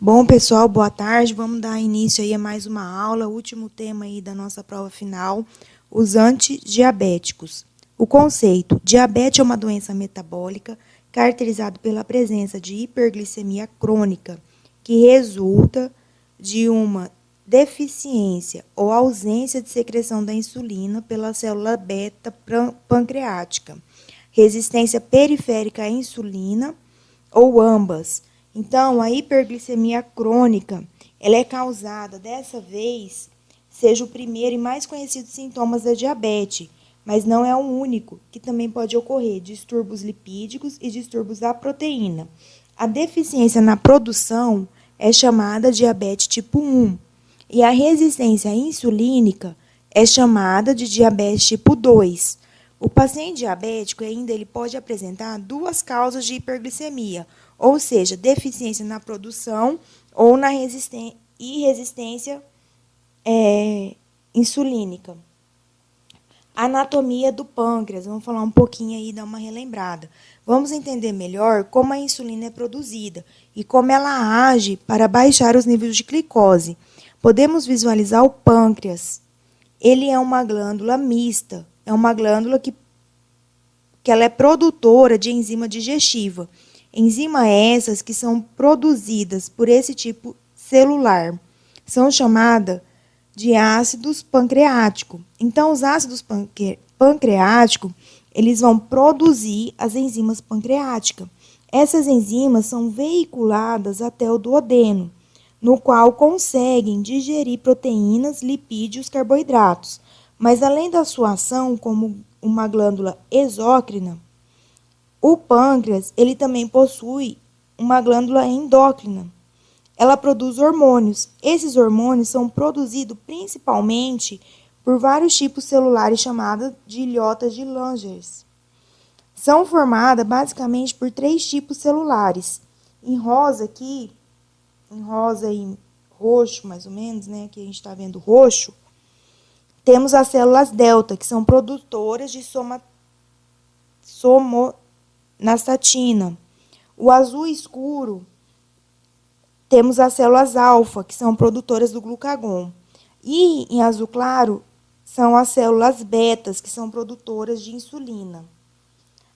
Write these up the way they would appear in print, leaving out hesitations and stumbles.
Bom, pessoal, boa tarde. Vamos dar início aí a mais uma aula, último tema aí da nossa prova final, os antidiabéticos. O conceito: diabetes é uma doença metabólica caracterizada pela presença de hiperglicemia crônica, que resulta de uma deficiência ou ausência de secreção da insulina pela célula beta pancreática, resistência periférica à insulina ou ambas. Então, a hiperglicemia crônica, ela é causada, dessa vez, seja o primeiro e mais conhecido sintomas da diabetes, mas não é o único, que também pode ocorrer distúrbios lipídicos e distúrbios da proteína. A deficiência na produção é chamada diabetes tipo 1, e a resistência insulínica é chamada de diabetes tipo 2. O paciente diabético ainda ele pode apresentar duas causas de hiperglicemia, ou seja, deficiência na produção ou na resistência insulínica. Anatomia do pâncreas, vamos falar um pouquinho aí, dar uma relembrada. Vamos entender melhor como a insulina é produzida e como ela age para baixar os níveis de glicose. Podemos visualizar o pâncreas. Ele é uma glândula mista, é uma glândula que ela é produtora de enzima digestiva. Enzima essas que são produzidas por esse tipo celular. São chamadas de ácidos pancreáticos. Então, os ácidos pancreáticos, eles vão produzir as enzimas pancreáticas. Essas enzimas são veiculadas até o duodeno, no qual conseguem digerir proteínas, lipídios, carboidratos. Mas, além da sua ação como uma glândula exócrina, o pâncreas ele também possui uma glândula endócrina. Ela produz hormônios. Esses hormônios são produzidos principalmente por vários tipos celulares chamados de ilhotas de Langerhans. São formadas basicamente por 3 tipos celulares. Em rosa aqui, em rosa e roxo mais ou menos, né? Aqui a gente está vendo roxo. Temos as células delta, que são produtoras de somonastatina. O azul escuro, temos as células alfa, que são produtoras do glucagon. E em azul claro, são as células betas, que são produtoras de insulina.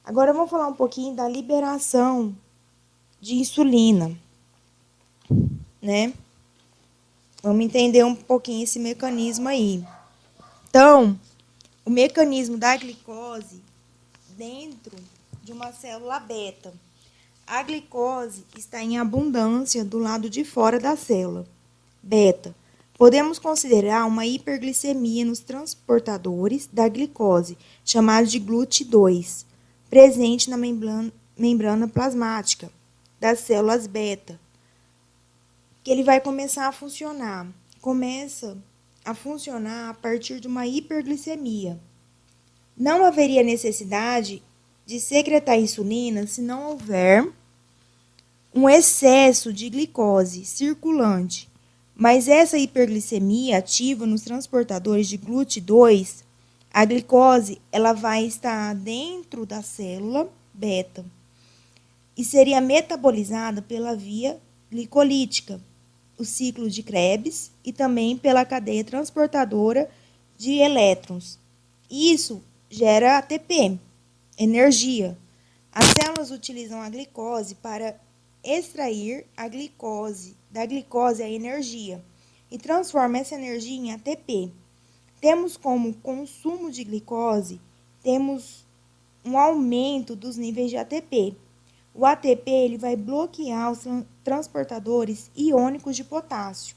Agora vamos falar um pouquinho da liberação de insulina, né? Vamos entender um pouquinho esse mecanismo aí. Então, o mecanismo da glicose dentro de uma célula beta. A glicose está em abundância do lado de fora da célula beta. Podemos considerar uma hiperglicemia nos transportadores da glicose, chamados de GLUT2, presente na membrana plasmática das células beta, que ele vai começar a funcionar. Começa a funcionar a partir de uma hiperglicemia. Não haveria necessidade de secretar insulina se não houver um excesso de glicose circulante. Mas essa hiperglicemia ativa nos transportadores de GLUT2, a glicose ela vai estar dentro da célula beta e seria metabolizada pela via glicolítica, o ciclo de Krebs e também pela cadeia transportadora de elétrons. Isso gera ATP, energia. As células utilizam a glicose para extrair a glicose, da glicose a energia, e transforma essa energia em ATP. Temos como consumo de glicose, temos um aumento dos níveis de ATP. O ATP ele vai bloquear os transportadores iônicos de potássio.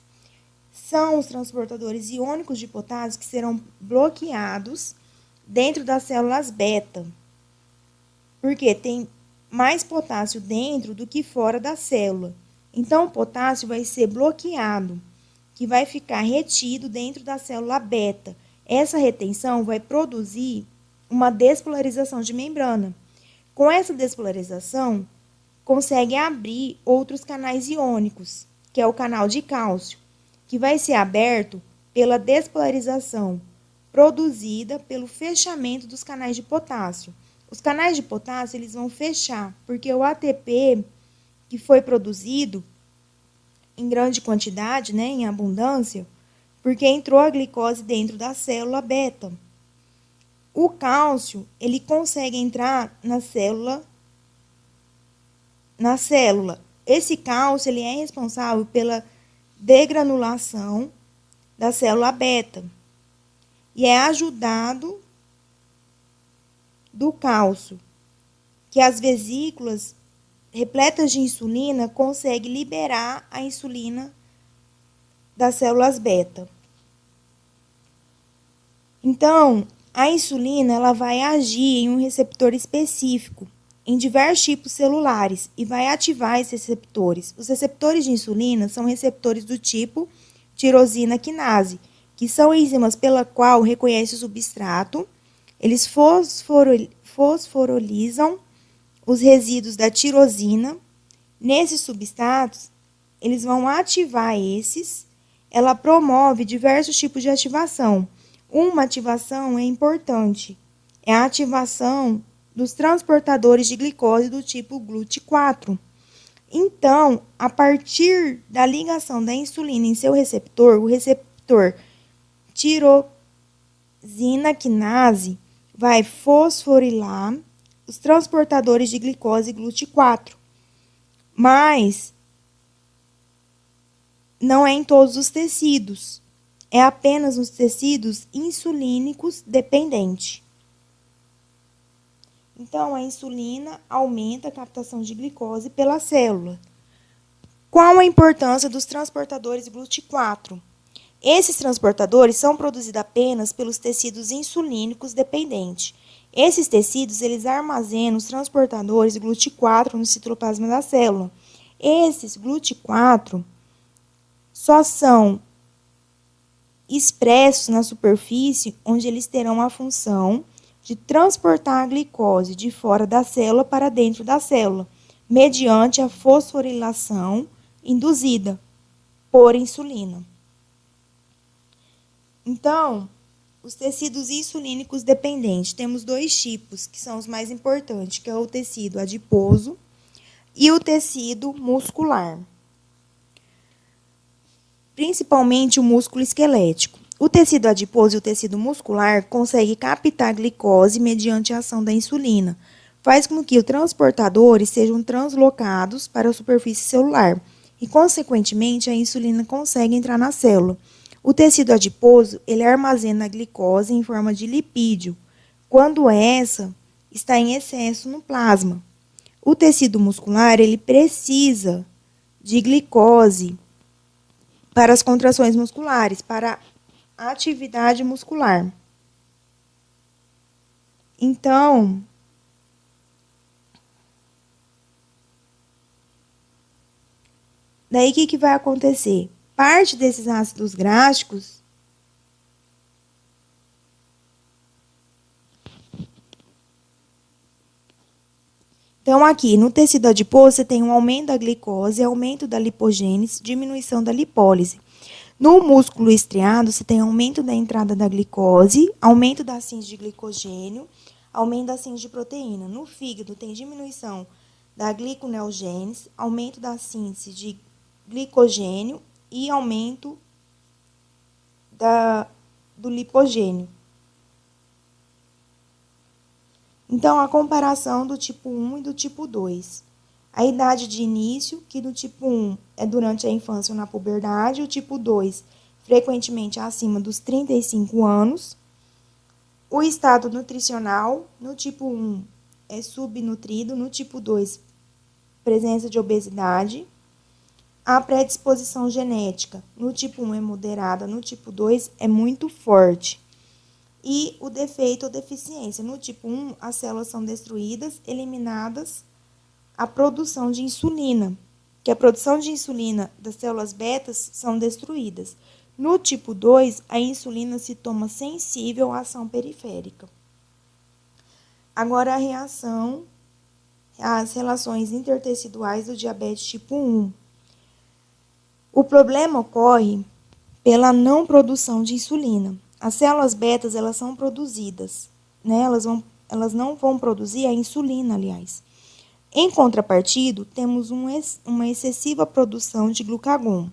São os transportadores iônicos de potássio que serão bloqueados dentro das células beta, porque tem mais potássio dentro do que fora da célula. Então, o potássio vai ser bloqueado, que vai ficar retido dentro da célula beta. Essa retenção vai produzir uma despolarização de membrana. Com essa despolarização, consegue abrir outros canais iônicos, que é o canal de cálcio, que vai ser aberto pela despolarização produzida pelo fechamento dos canais de potássio. Os canais de potássio eles vão fechar, porque o ATP que foi produzido em grande quantidade, né, em abundância, porque entrou a glicose dentro da célula beta. O cálcio, ele consegue entrar na célula. Esse cálcio, ele é responsável pela degranulação da célula beta e é ajudado do cálcio, que as vesículas repletas de insulina conseguem liberar a insulina das células beta. Então, a insulina ela vai agir em um receptor específico em diversos tipos celulares e vai ativar esses receptores. Os receptores de insulina são receptores do tipo tirosina quinase, que são enzimas pela qual reconhece o substrato. Eles fosforilizam os resíduos da tirosina. Nesses substratos, eles vão ativar esses. Ela promove diversos tipos de ativação. Uma ativação é importante, é a ativação dos transportadores de glicose do tipo GLUT4. Então, a partir da ligação da insulina em seu receptor, o receptor tirosina quinase vai fosforilar os transportadores de glicose GLUT4. Mas não é em todos os tecidos, é apenas nos tecidos insulínicos dependentes. Então, a insulina aumenta a captação de glicose pela célula. Qual a importância dos transportadores GLUT4? Esses transportadores são produzidos apenas pelos tecidos insulínicos dependentes. Esses tecidos, eles armazenam os transportadores GLUT4 no citoplasma da célula. Esses GLUT4 só são expressos na superfície, onde eles terão a função de transportar a glicose de fora da célula para dentro da célula, mediante a fosforilação induzida por insulina. Então, os tecidos insulínicos dependentes, temos dois tipos, que são os mais importantes, que é o tecido adiposo e o tecido muscular. Principalmente o músculo esquelético. O tecido adiposo e o tecido muscular conseguem captar glicose mediante a ação da insulina. Faz com que os transportadores sejam translocados para a superfície celular e, consequentemente, a insulina consegue entrar na célula. O tecido adiposo, ele armazena a glicose em forma de lipídio, quando essa está em excesso no plasma. O tecido muscular, ele precisa de glicose para as contrações musculares, para a atividade muscular. Então, daí o que vai acontecer? Parte desses ácidos gráficos então, aqui, no tecido adiposo, você tem um aumento da glicose, aumento da lipogênese, diminuição da lipólise. No músculo estriado, você tem aumento da entrada da glicose, aumento da síntese de glicogênio, aumento da síntese de proteína. No fígado, tem diminuição da gliconeogênese, aumento da síntese de glicogênio e aumento do lipogênio. Então, a comparação do tipo 1 e do tipo 2. A idade de início, que do tipo 1 é durante a infância ou na puberdade, o tipo 2, frequentemente acima dos 35 anos. O estado nutricional, no tipo 1, é subnutrido, no tipo 2, presença de obesidade. A predisposição genética, no tipo 1 é moderada, no tipo 2 é muito forte. E o defeito ou deficiência. No tipo 1, as células são destruídas, eliminadas a produção de insulina, que a produção de insulina das células betas são destruídas. No tipo 2, a insulina se toma sensível à ação periférica. Agora, a reação às relações interteciduais do diabetes tipo 1. O problema ocorre pela não produção de insulina. As células betas, elas são produzidas, né? Elas não vão produzir a insulina, aliás. Em contrapartida, temos uma excessiva produção de glucagon.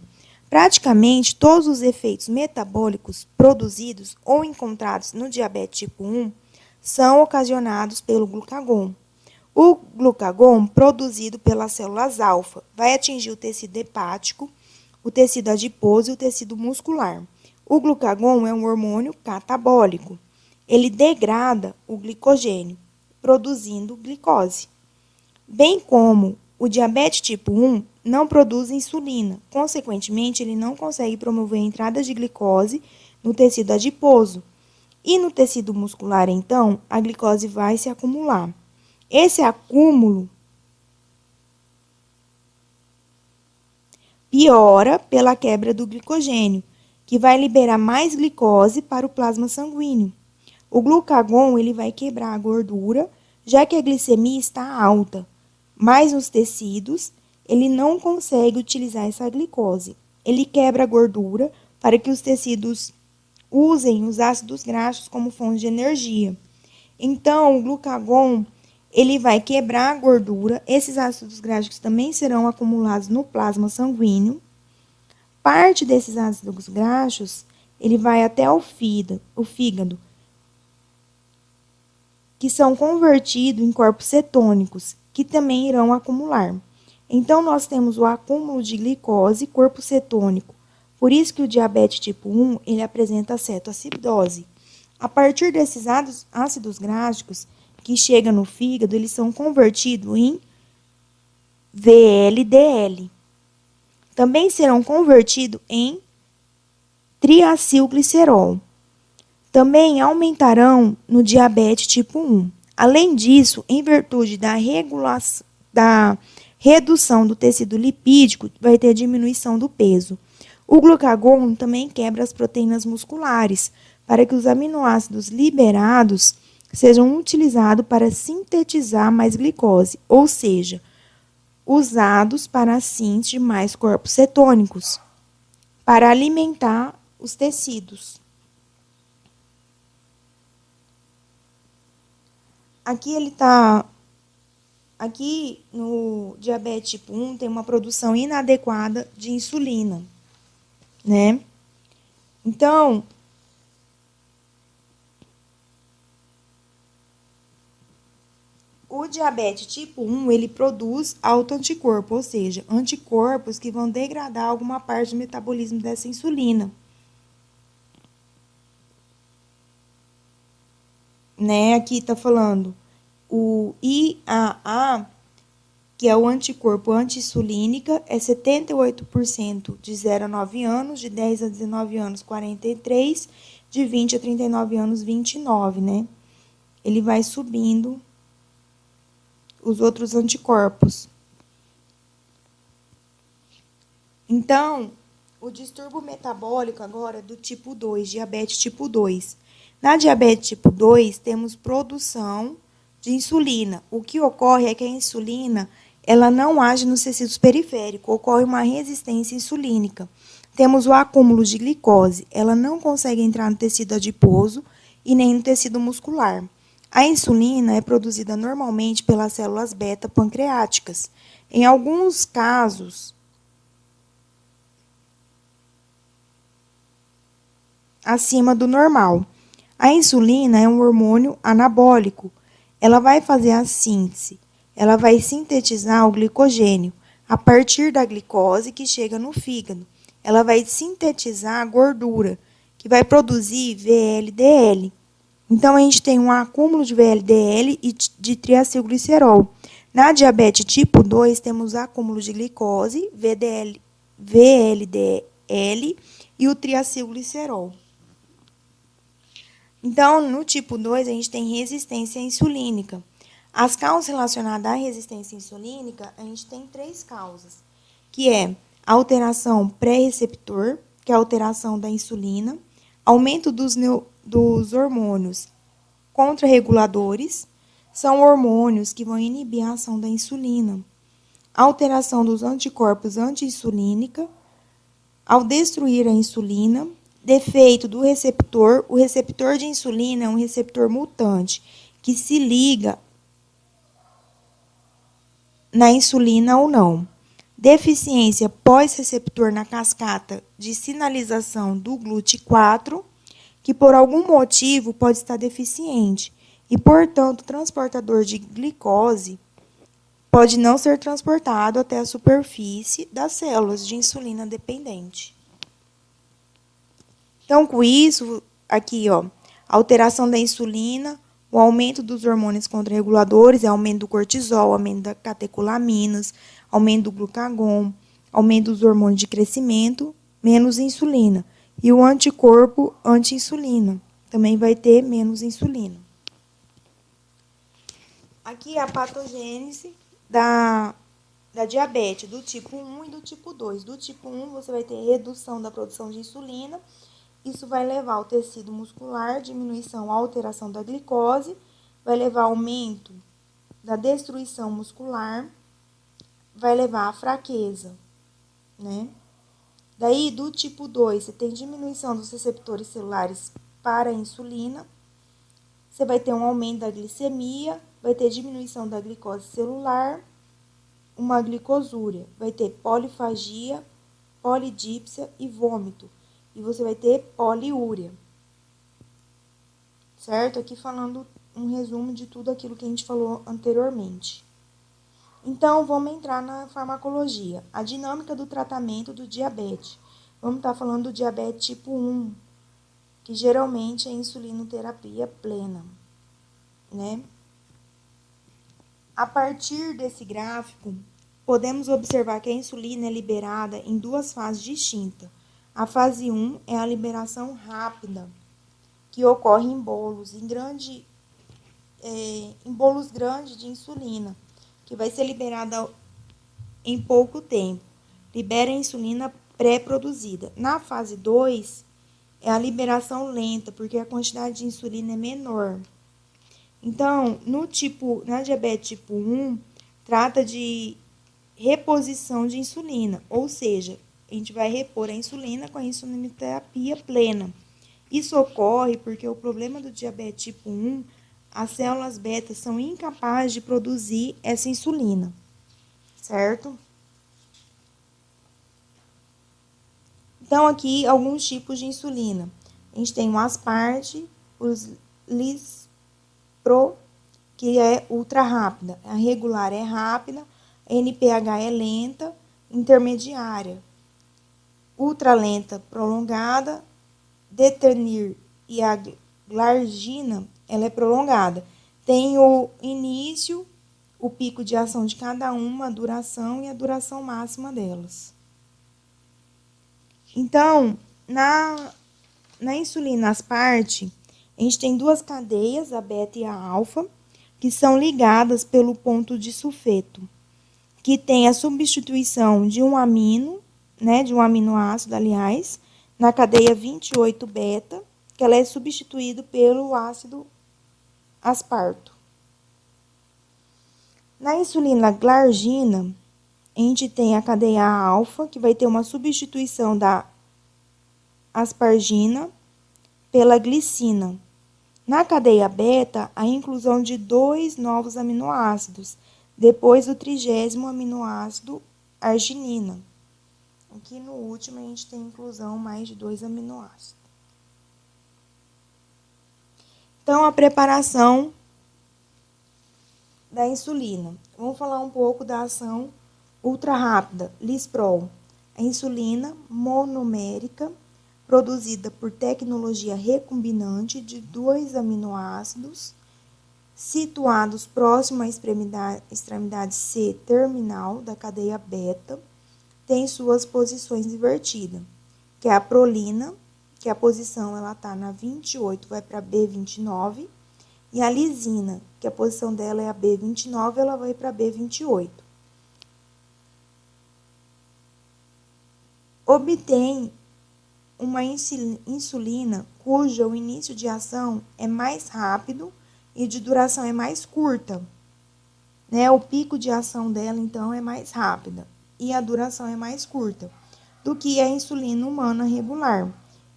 Praticamente todos os efeitos metabólicos produzidos ou encontrados no diabetes tipo 1 são ocasionados pelo glucagon. O glucagon, produzido pelas células alfa, vai atingir o tecido hepático, o tecido adiposo e o tecido muscular. O glucagon é um hormônio catabólico. Ele degrada o glicogênio, produzindo glicose. Bem como o diabetes tipo 1 não produz insulina, consequentemente, ele não consegue promover a entrada de glicose no tecido adiposo. E no tecido muscular, então, a glicose vai se acumular. Esse acúmulo piora pela quebra do glicogênio, que vai liberar mais glicose para o plasma sanguíneo. O glucagon ele vai quebrar a gordura, já que a glicemia está alta, mas nos tecidos ele não consegue utilizar essa glicose. Ele quebra a gordura para que os tecidos usem os ácidos graxos como fonte de energia. Então, o glucagon ele vai quebrar a gordura, esses ácidos graxos também serão acumulados no plasma sanguíneo. Parte desses ácidos graxos, ele vai até o fígado, que são convertidos em corpos cetônicos, que também irão acumular. Então, nós temos o acúmulo de glicose, corpo cetônico. Por isso que o diabetes tipo 1, ele apresenta cetoacidose. A partir desses ácidos graxos que chegam no fígado, eles são convertidos em VLDL. Também serão convertidos em triacilglicerol. Também aumentarão no diabetes tipo 1. Além disso, em virtude da redução do tecido lipídico, vai ter diminuição do peso. O glucagon também quebra as proteínas musculares, para que os aminoácidos liberados sejam utilizados para sintetizar mais glicose, ou seja, usados para a síntese de mais corpos cetônicos, para alimentar os tecidos. Aqui no diabetes tipo 1 tem uma produção inadequada de insulina, né? Então, o diabetes tipo 1, ele produz autoanticorpo, ou seja, anticorpos que vão degradar alguma parte do metabolismo dessa insulina. Né? Aqui está falando o IAA, que é o anticorpo anti-insulínica, é 78% de 0 a 9 anos, de 10 a 19 anos, 43, de 20 a 39 anos, 29, né? Ele vai subindo os outros anticorpos. Então, o distúrbio metabólico agora é do tipo 2, diabetes tipo 2. Na diabetes tipo 2, temos produção de insulina. O que ocorre é que a insulina ela não age nos tecidos periféricos, ocorre uma resistência insulínica. Temos o acúmulo de glicose, ela não consegue entrar no tecido adiposo e nem no tecido muscular. A insulina é produzida normalmente pelas células beta pancreáticas. Em alguns casos, acima do normal. A insulina é um hormônio anabólico. Ela vai fazer a síntese, ela vai sintetizar o glicogênio a partir da glicose que chega no fígado. Ela vai sintetizar a gordura, que vai produzir VLDL. Então, a gente tem um acúmulo de VLDL e de triacilglicerol. Na diabetes tipo 2, temos acúmulo de glicose, VLDL e o triacilglicerol. Então, no tipo 2, a gente tem resistência insulínica. As causas relacionadas à resistência insulínica, a gente tem 3 causas, que é alteração pré-receptor, que é a alteração da insulina, aumento dos hormônios contrarreguladores, são hormônios que vão inibir a ação da insulina, alteração dos anticorpos anti-insulínica, ao destruir a insulina, defeito do receptor. O receptor de insulina é um receptor mutante que se liga na insulina ou não. Deficiência pós-receptor na cascata de sinalização do GLUT4, que por algum motivo pode estar deficiente e, portanto, o transportador de glicose pode não ser transportado até a superfície das células de insulina dependente. Então, com isso, aqui, ó, alteração da insulina, o aumento dos hormônios contrarreguladores, aumento do cortisol, aumento da catecolaminas, aumento do glucagon, aumento dos hormônios de crescimento, menos insulina. E o anticorpo anti-insulina também vai ter menos insulina. Aqui é a patogênese da diabetes, do tipo 1 e do tipo 2. Do tipo 1, você vai ter redução da produção de insulina. Isso vai levar ao tecido muscular, diminuição, alteração da glicose, vai levar ao aumento da destruição muscular, vai levar à fraqueza, né? Daí, do tipo 2, você tem diminuição dos receptores celulares para a insulina, você vai ter um aumento da glicemia, vai ter diminuição da glicose celular, uma glicosúria, vai ter polifagia, polidípsia e vômito. E você vai ter poliúria. Certo? Aqui falando um resumo de tudo aquilo que a gente falou anteriormente. Então, vamos entrar na farmacologia. A dinâmica do tratamento do diabetes. Vamos estar falando do diabetes tipo 1, que geralmente é insulinoterapia plena, né? A partir desse gráfico, podemos observar que a insulina é liberada em duas fases distintas. A fase 1 é a liberação rápida, que ocorre em bolos, em bolos grandes de insulina, que vai ser liberada em pouco tempo. Libera a insulina pré-produzida. Na fase 2, é a liberação lenta, porque a quantidade de insulina é menor. Então, na diabetes tipo 1, trata de reposição de insulina, ou seja, a gente vai repor a insulina com a insulinoterapia plena. Isso ocorre porque o problema do diabetes tipo 1, as células beta são incapazes de produzir essa insulina, certo? Então, aqui, alguns tipos de insulina. A gente tem o asparte, os lispro, que é ultra rápida. A regular é rápida, a NPH é lenta, intermediária. Ultralenta prolongada, detenir e a glargina, ela é prolongada. Tem o início, o pico de ação de cada uma, a duração e a duração máxima delas. Então, na insulina asparte, a gente tem duas cadeias, a beta e a alfa, que são ligadas pelo ponto de sulfeto, que tem a substituição de um amino, né, de um aminoácido, aliás, na cadeia 28 beta, que ela é substituída pelo ácido asparto. Na insulina glargina, a gente tem a cadeia alfa, que vai ter uma substituição da aspargina pela glicina. Na cadeia beta, a inclusão de 2 novos aminoácidos, depois do 30º aminoácido arginina. Aqui no último, a gente tem inclusão mais de 2 aminoácidos. Então, a preparação da insulina. Vamos falar um pouco da ação ultra rápida, Lispro. A insulina monomérica, produzida por tecnologia recombinante de 2 aminoácidos, situados próximo à extremidade C terminal da cadeia beta, tem suas posições invertidas, que é a prolina, que a posição ela tá na 28, vai para B29, e a lisina, que a posição dela é a B29, ela vai para B28. Obtém uma insulina cujo início de ação é mais rápido e de duração é mais curta, né? O pico de ação dela, então, é mais rápida e a duração é mais curta do que a insulina humana regular.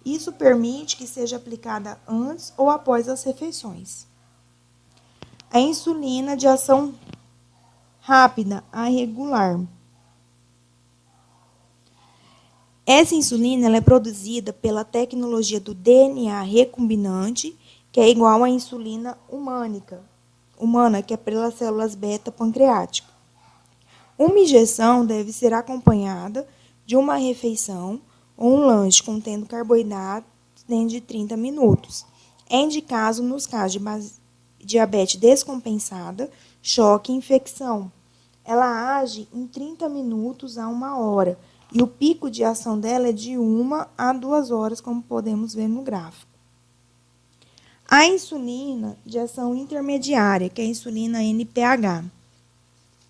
Isso permite que seja aplicada antes ou após as refeições. A insulina de ação rápida a regular. Essa insulina ela é produzida pela tecnologia do DNA recombinante, que é igual à insulina humana, que é pelas células beta pancreáticas. Uma injeção deve ser acompanhada de uma refeição ou um lanche contendo carboidratos dentro de 30 minutos. É indicado nos casos de diabetes descompensada, choque e infecção. Ela age em 30 minutos a 1 hora e o pico de ação dela é de 1 a 2 horas, como podemos ver no gráfico. A insulina de ação intermediária, que é a insulina NPH,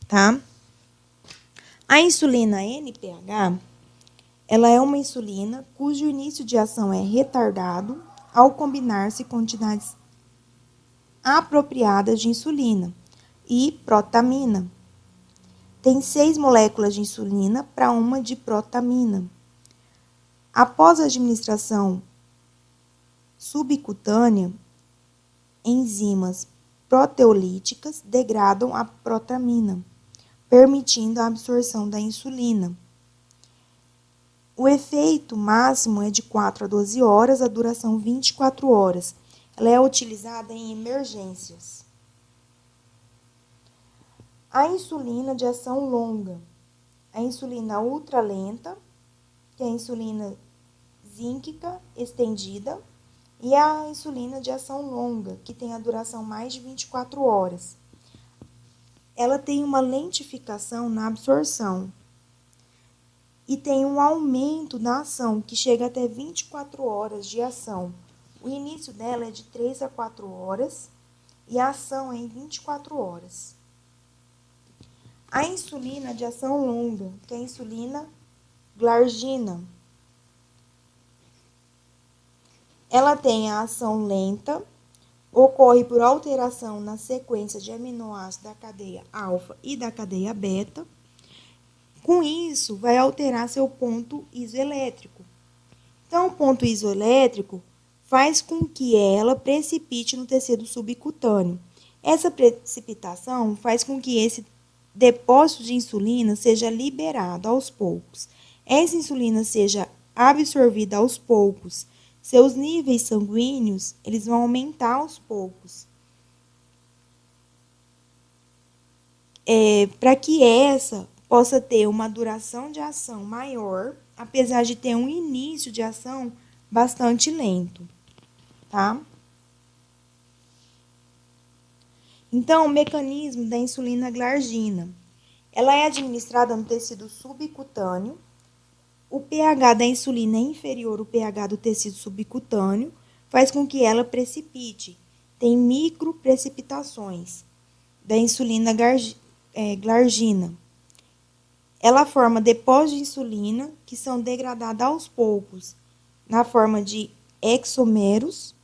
tá? A insulina NPH, ela é uma insulina cujo início de ação é retardado ao combinar-se quantidades apropriadas de insulina e protamina. Tem 6 moléculas de insulina para 1 de protamina. Após a administração subcutânea, enzimas proteolíticas degradam a protamina, permitindo a absorção da insulina. O efeito máximo é de 4 a 12 horas, a duração 24 horas. Ela é utilizada em emergências. A insulina de ação longa. A insulina ultralenta, que é a insulina zínquica estendida, e a insulina de ação longa, que tem a duração mais de 24 horas. Ela tem uma lentificação na absorção e tem um aumento na ação, que chega até 24 horas de ação. O início dela é de 3 a 4 horas e a ação é em 24 horas. A insulina de ação longa, que é a insulina glargina. Ela tem a ação lenta, ocorre por alteração na sequência de aminoácidos da cadeia alfa e da cadeia beta. Com isso, vai alterar seu ponto isoelétrico. Então, o ponto isoelétrico faz com que ela precipite no tecido subcutâneo. Essa precipitação faz com que esse depósito de insulina seja liberado aos poucos. Essa insulina seja absorvida aos poucos. Seus níveis sanguíneos, eles vão aumentar aos poucos. Para que essa possa ter uma duração de ação maior, apesar de ter um início de ação bastante lento, tá? Então, o mecanismo da insulina glargina. Ela é administrada no tecido subcutâneo. O pH da insulina é inferior ao pH do tecido subcutâneo, faz com que ela precipite. Tem microprecipitações da insulina glargina. Ela forma depósitos de insulina que são degradados aos poucos, na forma de hexameros,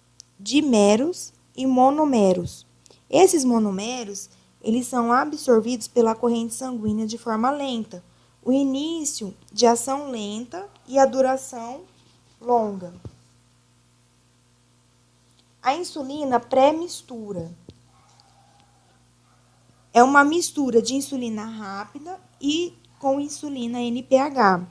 dimeros e monomeros. Esses monomeros, eles são absorvidos pela corrente sanguínea de forma lenta. O início de ação lenta e a duração longa. A insulina pré-mistura. É uma mistura de insulina rápida e com insulina NPH.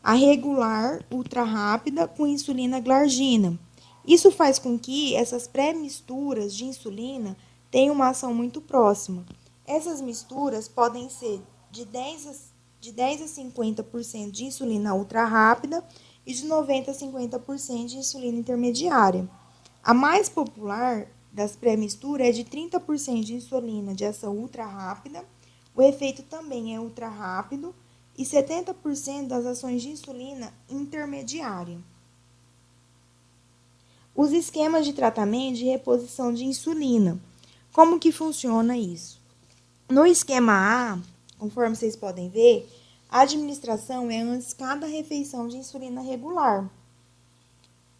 A regular ultra rápida com insulina glargina. Isso faz com que essas pré-misturas de insulina tenham uma ação muito próxima. Essas misturas podem ser de 10 a 50% de insulina ultra rápida e de 90 a 50% de insulina intermediária. A mais popular das pré-misturas é de 30% de insulina de ação ultra rápida, o efeito também é ultra rápido, e 70% das ações de insulina intermediária. Os esquemas de tratamento de reposição de insulina. Como que funciona isso? No esquema A, conforme vocês podem ver, a administração é antes de cada refeição de insulina regular.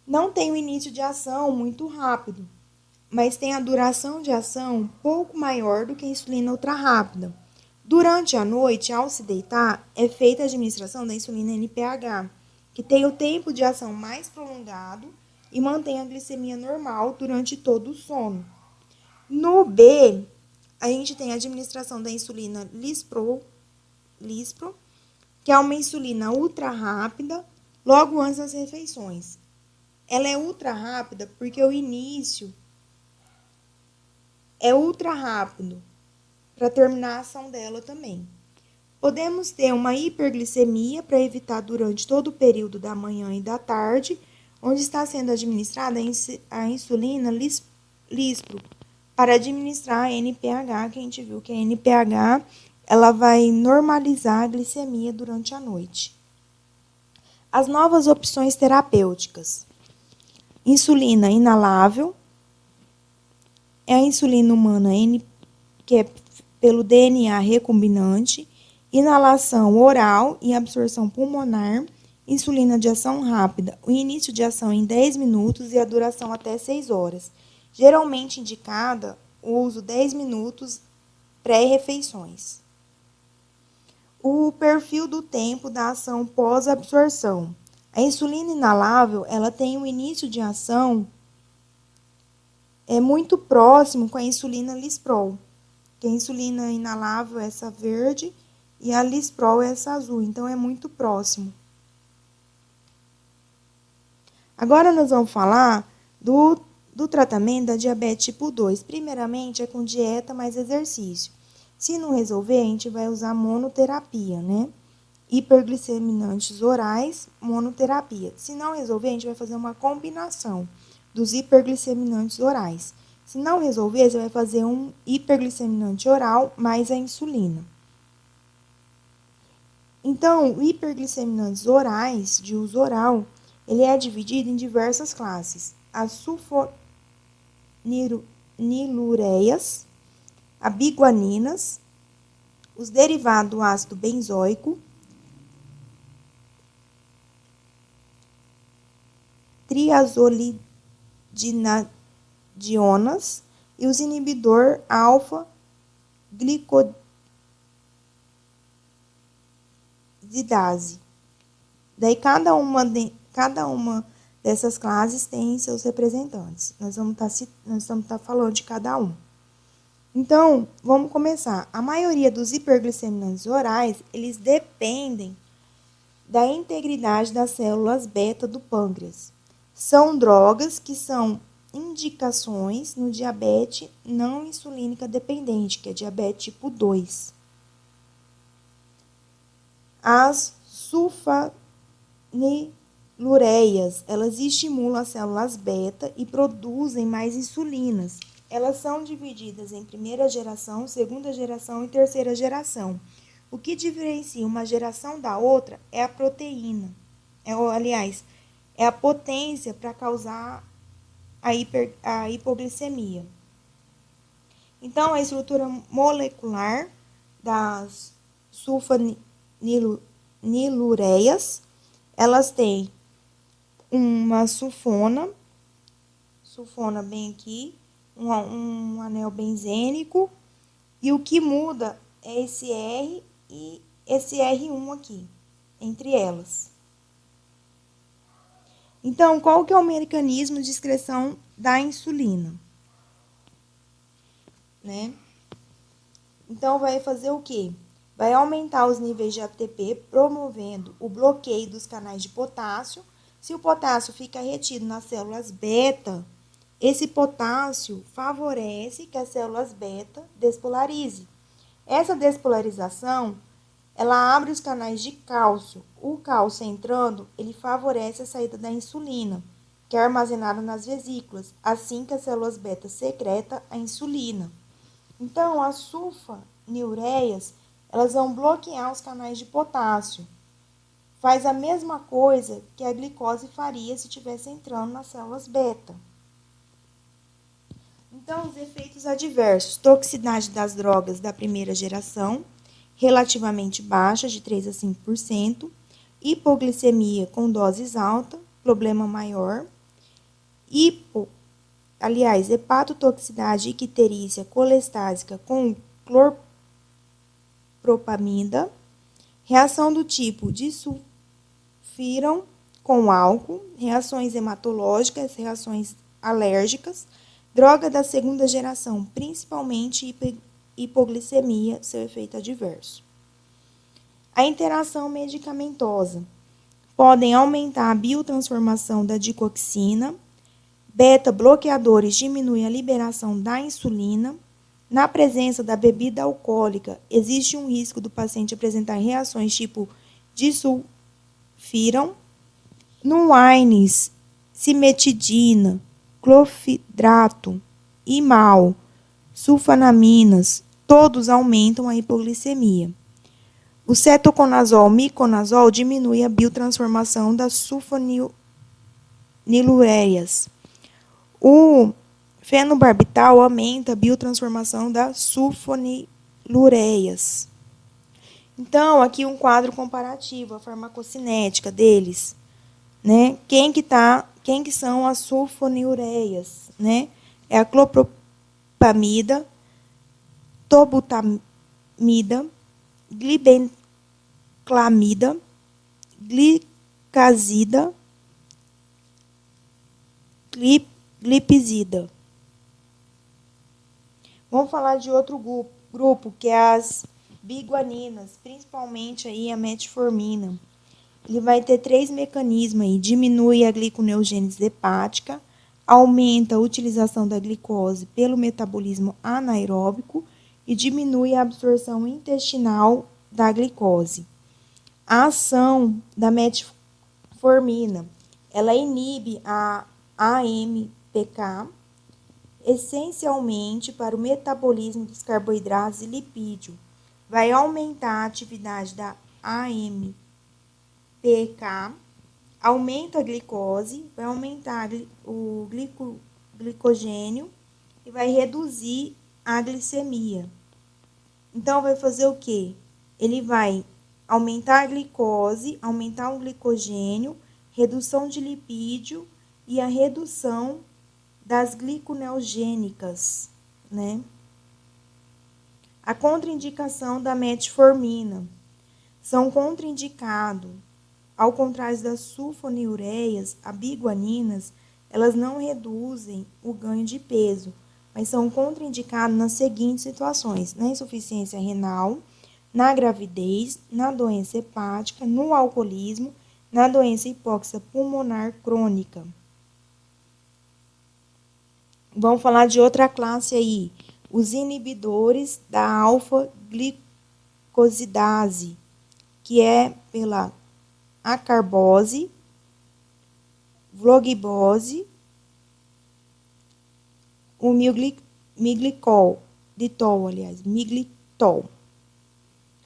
Não tem o início de ação muito rápido, mas tem a duração de ação um pouco maior do que a insulina ultra rápida. Durante a noite, ao se deitar, é feita a administração da insulina NPH, que tem o tempo de ação mais prolongado e mantém a glicemia normal durante todo o sono. No B, a gente tem a administração da insulina Lispro, que é uma insulina ultra rápida, logo antes das refeições. Ela é ultra rápida porque o início é ultra rápido para terminar a ação dela também. Podemos ter uma hiperglicemia para evitar durante todo o período da manhã e da tarde, onde está sendo administrada a insulina Lispro, para administrar a NPH, que a gente viu que a NPH ela vai normalizar a glicemia durante a noite. As novas opções terapêuticas. Insulina inalável, é a insulina humana que é pelo DNA recombinante, inalação oral e absorção pulmonar, insulina de ação rápida, o início de ação em 10 minutos e a duração até 6 horas. Geralmente indicada o uso 10 minutos pré-refeições. O perfil do tempo da ação pós-absorção. A insulina inalável, ela tem um início de ação muito próximo com a insulina Lispro, que a insulina inalável é essa verde e a Lispro é essa azul, então é muito próximo. Agora nós vamos falar do tratamento da diabetes tipo 2. Primeiramente é com dieta mais exercício. Se não resolver, a gente vai usar monoterapia, né? Hipergliceminantes orais, monoterapia. Se não resolver, a gente vai fazer uma combinação dos hipergliceminantes orais. Se não resolver, você vai fazer um hipergliceminante oral mais a insulina. Então, o hipergliceminantes orais, de uso oral, ele é dividido em diversas classes. As sulfonilureias, a biguaninas, os derivados do ácido benzoico, triazolidinadionas e os inibidor alfa-glicosidase. Daí cada uma dessas classes tem seus representantes. Nós vamos estar falando de cada um. Então, vamos começar. A maioria dos hipergliceminantes orais, eles dependem da integridade das células beta do pâncreas. São drogas que são indicações no diabetes não insulínica dependente, que é diabetes tipo 2. As sulfonilureias, elas estimulam as células beta e produzem mais insulinas. Elas são divididas em primeira geração, segunda geração e terceira geração. O que diferencia uma geração da outra é a proteína. É a potência para causar a hipoglicemia. Então, a estrutura molecular das sulfonilureias, elas têm uma sulfona bem aqui, um anel benzênico, e o que muda é esse R e esse R1 aqui, entre elas. Então, qual que é o mecanismo de excreção da insulina? Né? Então, vai fazer o quê? Vai aumentar os níveis de ATP, promovendo o bloqueio dos canais de potássio. Se o potássio fica retido nas células beta, esse potássio favorece que as células beta despolarizem. Essa despolarização, ela abre os canais de cálcio. O cálcio entrando, ele favorece a saída da insulina, que é armazenada nas vesículas, assim que as células beta secretam a insulina. Então, as sulfonilureias, elas vão bloquear os canais de potássio. Faz a mesma coisa que a glicose faria se estivesse entrando nas células beta. Então, os efeitos adversos. Toxicidade das drogas da primeira geração, relativamente baixa, de 3 a 5%. Hipoglicemia com doses altas, problema maior. Hepatotoxicidade icterícia colestásica com clorpropamida. Reação do tipo disulfiram com álcool. Reações hematológicas, reações alérgicas. Droga da segunda geração, principalmente hipoglicemia, seu efeito adverso. A interação medicamentosa. Podem aumentar a biotransformação da digoxina. Beta-bloqueadores diminuem a liberação da insulina. Na presença da bebida alcoólica, existe um risco do paciente apresentar reações tipo disulfiram. No wines, cimetidina, clorfidrato, imal, sulfonaminas, todos aumentam a hipoglicemia. O cetoconazol, miconazol diminui a biotransformação das sulfonilureias. O fenobarbital aumenta a biotransformação das sulfonilureias. Então, aqui um quadro comparativo, a farmacocinética deles, né? Quem que são as sulfonilureias, né? É a clopropamida, tobutamida, glibenclamida, glicazida, glipizida. Vamos falar de outro grupo, que é as biguaninas, principalmente aí a metformina. Ele vai ter 3 mecanismos aí: diminui a gliconeogênese hepática, aumenta a utilização da glicose pelo metabolismo anaeróbico e diminui a absorção intestinal da glicose. A ação da metformina, ela inibe a AMPK, essencialmente para o metabolismo dos carboidratos e lipídio. Vai aumentar a atividade da AMPK, aumenta a glicose, vai aumentar o glicogênio e vai reduzir a glicemia. Então, vai fazer o quê? Ele vai aumentar a glicose, aumentar o glicogênio, redução de lipídio e a redução das gliconeogênicas, né? A contraindicação da metformina. São contraindicados, ao contrário das sulfonilureias, as biguaninas, elas não reduzem o ganho de peso, mas são contraindicados nas seguintes situações: na insuficiência renal, na gravidez, na doença hepática, no alcoolismo, na doença hipóxica pulmonar crônica. Vamos falar de outra classe aí, os inibidores da alfa-glicosidase, que é pela acarbose, vlogibose, o miglitol,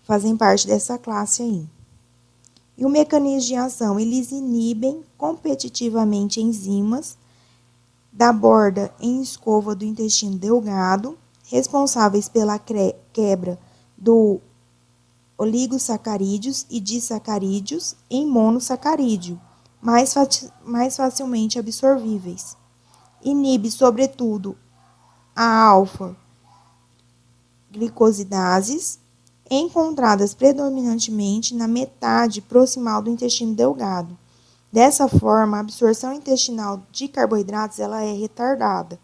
fazem parte dessa classe aí. E o mecanismo de ação, eles inibem competitivamente enzimas da borda em escova do intestino delgado, responsáveis pela quebra do oligosacarídeos e disacarídeos em monossacarídeo, mais facilmente absorvíveis. Inibe, sobretudo, a alfa-glicosidases, encontradas predominantemente na metade proximal do intestino delgado. Dessa forma, a absorção intestinal de carboidratos ela é retardada.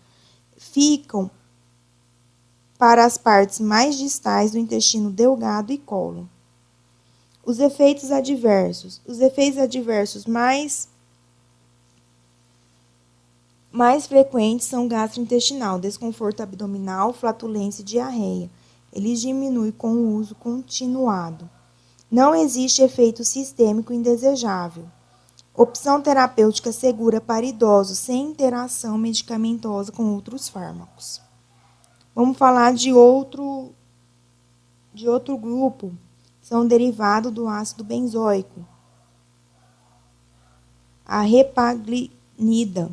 Ficam para as partes mais distais do intestino delgado e cólon. Os efeitos adversos. Os efeitos adversos mais frequentes são gastrointestinal, desconforto abdominal, flatulência e diarreia. Eles diminuem com o uso continuado. Não existe efeito sistêmico indesejável. Opção terapêutica segura para idosos sem interação medicamentosa com outros fármacos. Vamos falar de outro grupo. São derivados do ácido benzoico. A repaglinida,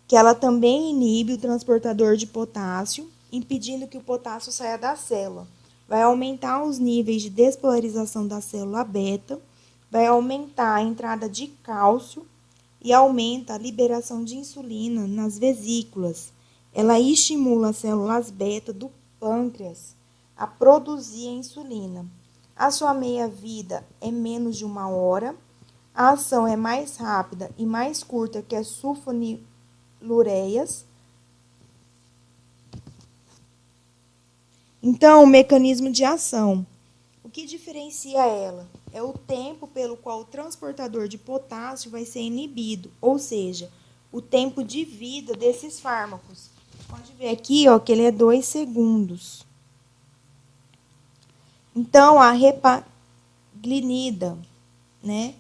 que ela também inibe o transportador de potássio, impedindo que o potássio saia da célula. Vai aumentar os níveis de despolarização da célula beta, vai aumentar a entrada de cálcio e aumenta a liberação de insulina nas vesículas. Ela estimula as células beta do pâncreas a produzir a insulina. A sua meia-vida é menos de 1 hora. A ação é mais rápida e mais curta que as sulfonilureias. Então, o mecanismo de ação. O que diferencia ela? É o tempo pelo qual o transportador de potássio vai ser inibido, ou seja, o tempo de vida desses fármacos. Pode ver aqui, ó, que ele é 2 segundos. Então, a repaglinida, né?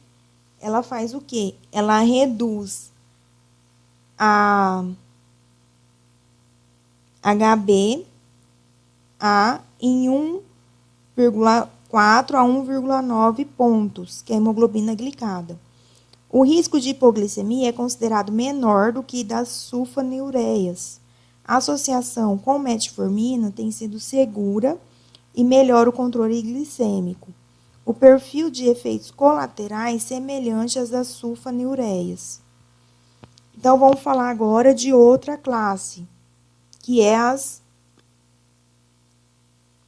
Ela faz o quê? Ela reduz a HB em 1,4 a 1,9 pontos, que é a hemoglobina glicada. O risco de hipoglicemia é considerado menor do que das sulfonilureias. A associação com metformina tem sido segura e melhora o controle glicêmico. O perfil de efeitos colaterais semelhante às das sulfonilureias. Então, vamos falar agora de outra classe, que é as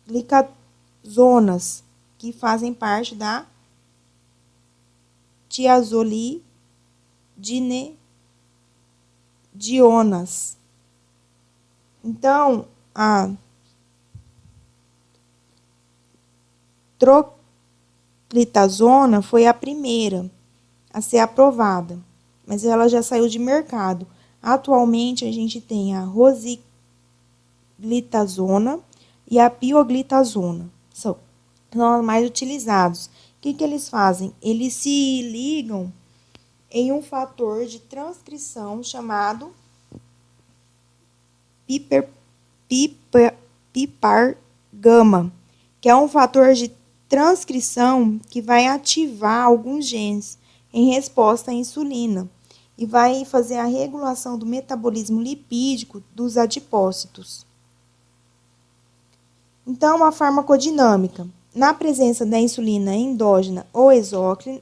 glicazonas, que fazem parte da tiazolidinedionas. Então, a troclitazona foi a primeira a ser aprovada, mas ela já saiu de mercado. Atualmente, a gente tem a rosiglitazona e a pioglitazona. São os mais utilizados. O que eles fazem? Eles se ligam em um fator de transcrição chamado PPAR-gama, que é um fator de transcrição que vai ativar alguns genes em resposta à insulina e vai fazer a regulação do metabolismo lipídico dos adipócitos. Então, a farmacodinâmica. Na presença da insulina endógena ou exógena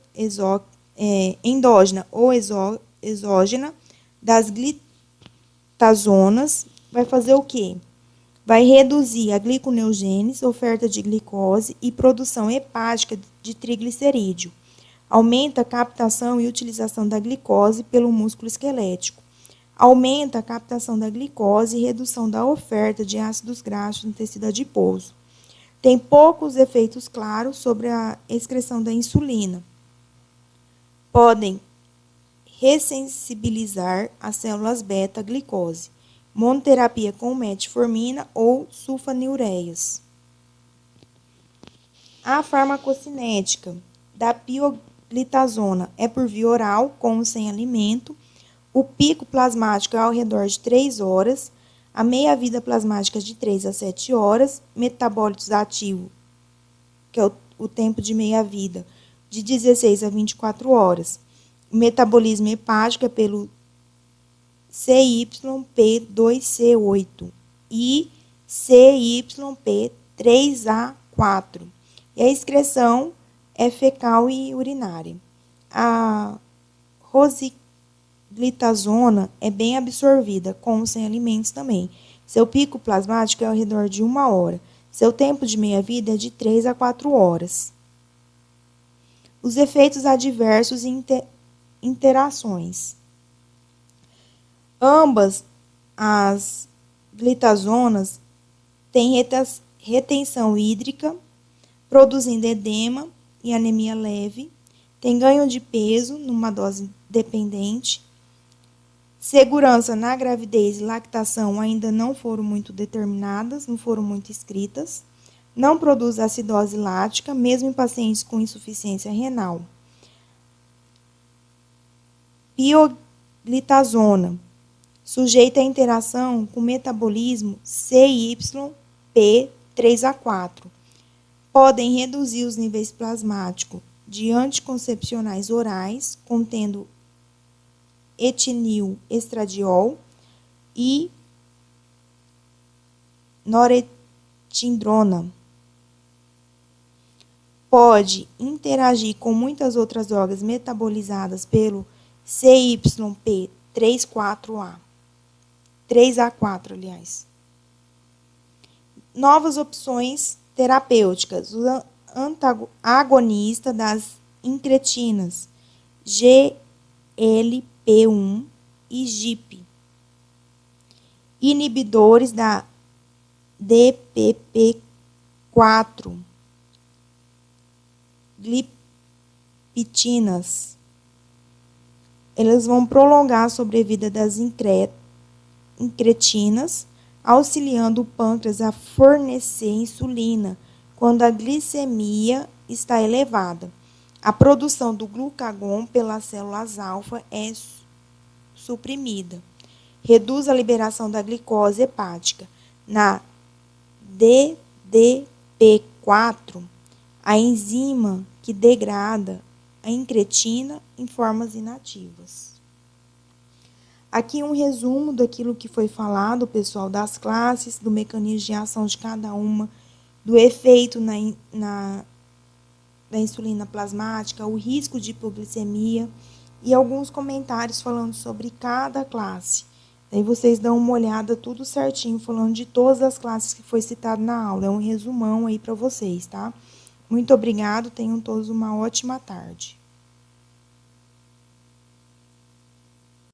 das glitazonas, vai fazer o quê? Vai reduzir a gliconeogênese, oferta de glicose e produção hepática de triglicerídeo. Aumenta a captação e utilização da glicose pelo músculo esquelético. Aumenta a captação da glicose e redução da oferta de ácidos graxos no tecido adiposo. Tem poucos efeitos claros sobre a excreção da insulina. Podem ressensibilizar as células beta-glicose. Monoterapia com metformina ou sulfonilureias. A farmacocinética da pioglitazona é por via oral, com ou sem alimento. O pico plasmático é ao redor de 3 horas. A meia-vida plasmática é de 3 a 7 horas. Metabólitos ativos, que é o tempo de meia-vida, de 16 a 24 horas. O metabolismo hepático é pelo CYP2C8 e CYP3A4. E a excreção é fecal e urinária. A rosiglitazona é bem absorvida, com ou sem alimentos também. Seu pico plasmático é ao redor de 1 hora. Seu tempo de meia-vida é de 3 a 4 horas. Os efeitos adversos e interações. Ambas as glitazonas têm retenção hídrica, produzindo edema e anemia leve. Tem ganho de peso numa dose dependente. Segurança na gravidez e lactação ainda não foram muito determinadas, não foram muito escritas. Não produz acidose lática, mesmo em pacientes com insuficiência renal. Pioglitazona, sujeita à interação com o metabolismo CYP3A4. Podem reduzir os níveis plasmáticos de anticoncepcionais orais, contendo etinil estradiol e norepinefrina. Pode interagir com muitas outras drogas metabolizadas pelo CYP3A4, aliás. Novas opções terapêuticas. O agonista das incretinas, GLP-1 e GIP. Inibidores da DPP-4 4. Glipitinas. Elas vão prolongar a sobrevida das incretinas, auxiliando o pâncreas a fornecer insulina quando a glicemia está elevada. A produção do glucagon pelas células alfa é suprimida. Reduz a liberação da glicose hepática. Na DDP4, a enzima que degrada a incretina em formas inativas. Aqui um resumo daquilo que foi falado, pessoal, das classes, do mecanismo de ação de cada uma, do efeito da insulina plasmática, o risco de hipoglicemia e alguns comentários falando sobre cada classe. Aí vocês dão uma olhada tudo certinho, falando de todas as classes que foi citado na aula. É um resumão aí para vocês, tá? Muito obrigado, tenham todos uma ótima tarde.